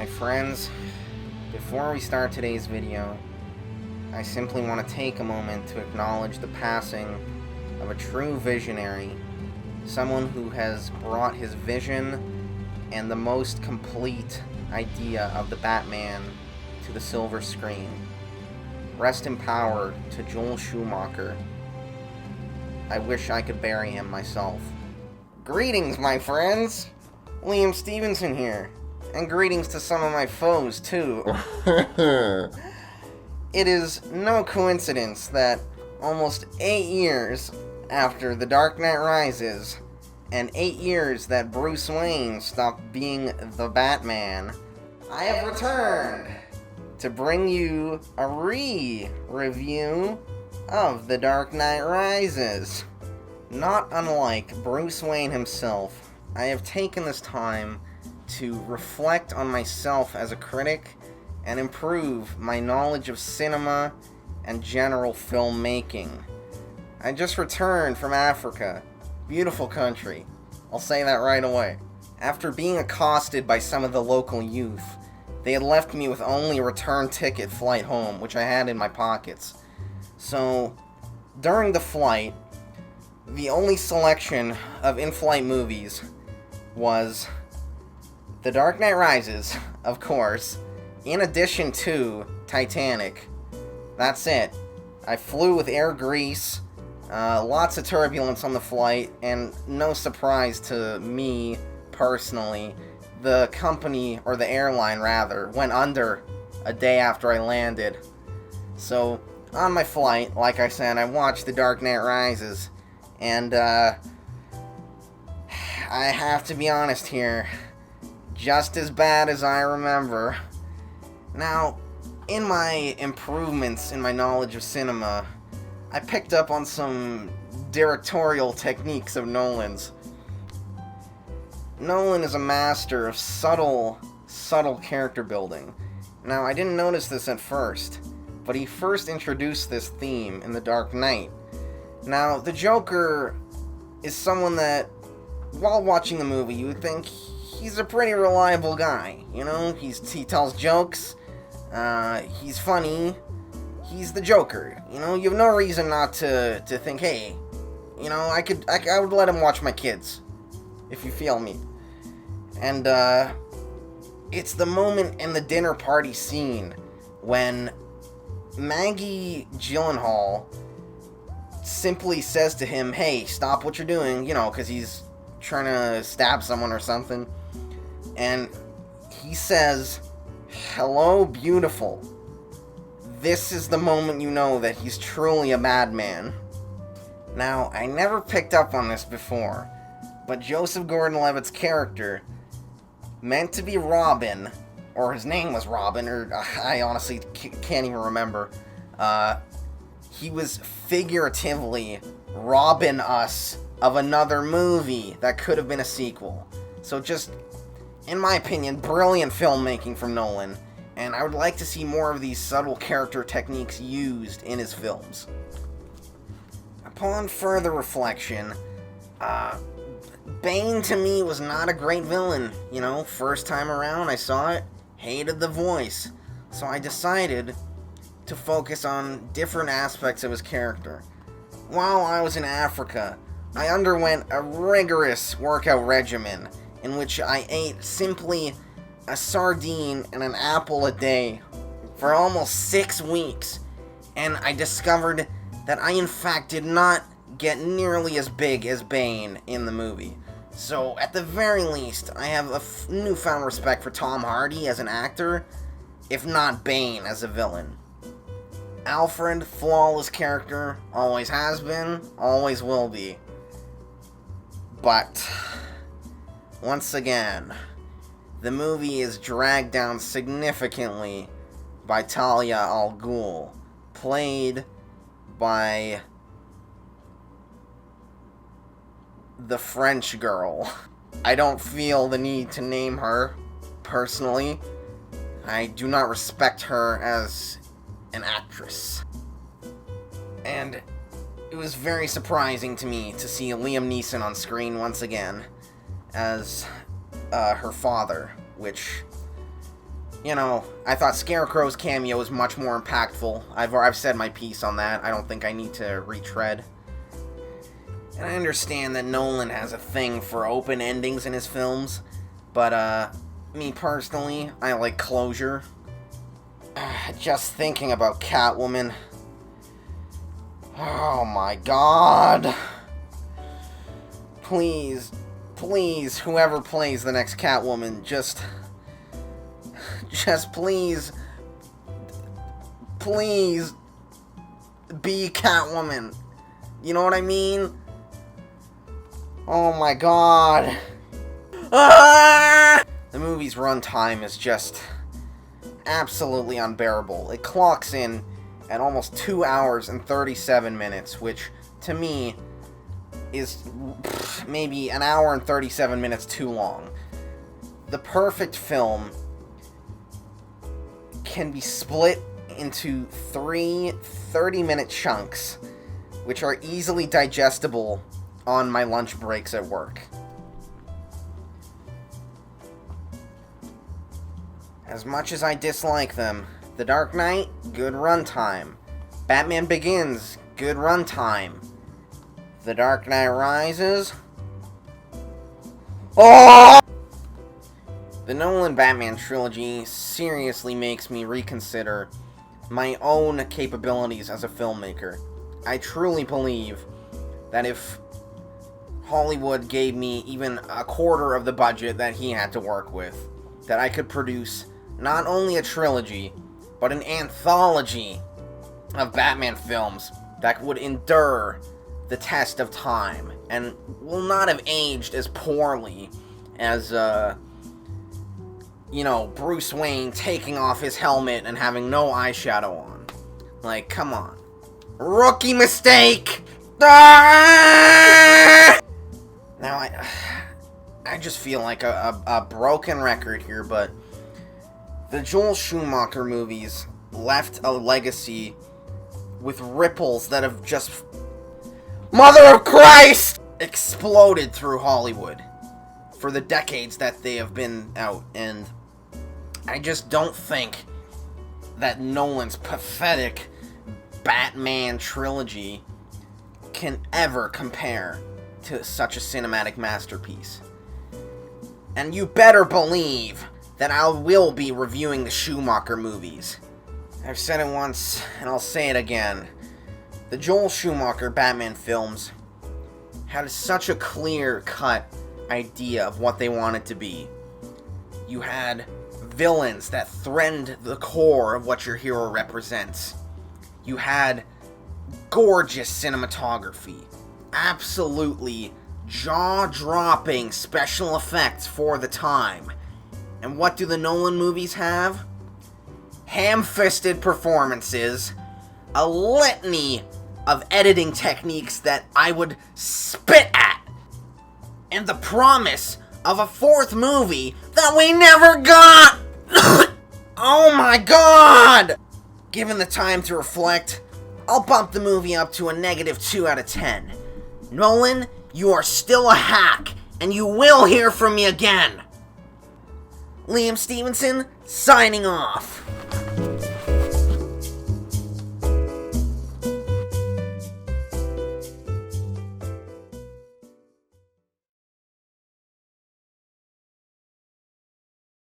My friends, before we start today's video, I simply want to take a moment to acknowledge the passing of a true visionary, someone who has brought his vision and the most complete idea of the Batman to the silver screen. Rest in power to Joel Schumacher. I wish I could bury him myself. Greetings, my friends! Liam Stevenson here. And greetings to some of my foes, too. It is no coincidence that almost 8 years after The Dark Knight Rises, and 8 years that Bruce Wayne stopped being the Batman, I have returned to bring you a re-review of The Dark Knight Rises. Not unlike Bruce Wayne himself, I have taken this time to reflect on myself as a critic and improve my knowledge of cinema and general filmmaking. I just returned from Africa. Beautiful country. I'll say that right away. After being accosted by some of the local youth, they had left me with only a return ticket flight home, which I had in my pockets. So, during the flight, the only selection of in-flight movies was The Dark Knight Rises, of course, in addition to Titanic. That's it. I flew with Air Greece, lots of turbulence on the flight, and no surprise to me personally, the company, or the airline rather, went under a day after I landed. So, on my flight, like I said, I watched The Dark Knight Rises, and I have to be honest here, just as bad as I remember. Now, in my improvements in my knowledge of cinema, I picked up on some directorial techniques of Nolan's. Nolan is a master of subtle character building. Now, I didn't notice this at first, but he first introduced this theme in The Dark Knight. Now, the Joker is someone that, while watching the movie, you would think he's a pretty reliable guy. You know, he tells jokes, he's funny, he's the Joker. You know, you have no reason not to think, hey, you know, I would let him watch my kids, if you feel me. And, it's the moment in the dinner party scene when Maggie Gyllenhaal simply says to him, hey, stop what you're doing, you know, because he's trying to stab someone or something. And he says, hello, beautiful. This is the moment you know that he's truly a madman. Now, I never picked up on this before, but Joseph Gordon-Levitt's character, meant to be Robin, or his name was Robin, or I honestly can't even remember, he was figuratively robbing us of another movie that could have been a sequel. So just, in my opinion, brilliant filmmaking from Nolan, and I would like to see more of these subtle character techniques used in his films. Upon further reflection, Bane to me was not a great villain. You know, first time around I saw it, hated the voice. So I decided to focus on different aspects of his character. While I was in Africa, I underwent a rigorous workout regimen in which I ate simply a sardine and an apple a day for almost 6 weeks, and I discovered that I in fact did not get nearly as big as Bane in the movie. So at the very least, I have a newfound respect for Tom Hardy as an actor, if not Bane as a villain. Alfred, flawless character, always has been, always will be. But, once again, the movie is dragged down significantly by Talia al Ghul, played by the French girl. I don't feel the need to name her, personally. I do not respect her as an actress. And it was very surprising to me to see Liam Neeson on screen once again as her father, which You know, I thought Scarecrow's cameo was much more impactful. I've said my piece on that. I don't think I need to retread. And I understand that Nolan has a thing for open endings in his films, but, me personally, I like closure. Just thinking about Catwoman. Oh my god. Please, whoever plays the next Catwoman, just please be Catwoman. You know what I mean? Oh my god. Ah! The movie's runtime is just absolutely unbearable. It clocks in at almost 2 hours and 37 minutes, which, to me, is maybe an hour and 37 minutes too long. The perfect film can be split into 3 30-minute chunks, which are easily digestible on my lunch breaks at work. As much as I dislike them, The Dark Knight, good runtime. Batman Begins, good runtime. The Dark Knight Rises... Oh! The Nolan Batman trilogy seriously makes me reconsider my own capabilities as a filmmaker. I truly believe that if Hollywood gave me even a quarter of the budget that he had to work with, that I could produce not only a trilogy, but an anthology of Batman films that would endure the test of time and will not have aged as poorly as, Bruce Wayne taking off his helmet and having no eyeshadow on. Like, come on. Rookie mistake! Ah! Now, I just feel like a broken record here, but the Joel Schumacher movies left a legacy with ripples that have just, Mother of Christ, exploded through Hollywood for the decades that they have been out, and I just don't think that Nolan's pathetic Batman trilogy can ever compare to such a cinematic masterpiece. And you better believe that I will be reviewing the Schumacher movies. I've said it once, and I'll say it again. The Joel Schumacher Batman films had such a clear-cut idea of what they wanted to be. You had villains that threatened the core of what your hero represents. You had gorgeous cinematography, absolutely jaw-dropping special effects for the time. And what do the Nolan movies have? Ham-fisted performances, a litany of editing techniques that I would spit at, and the promise of a fourth movie that we never got! Oh my god! Given the time to reflect, I'll bump the movie up to a -2 out of 10. Nolan, you are still a hack, and you will hear from me again! Liam Stevenson, signing off.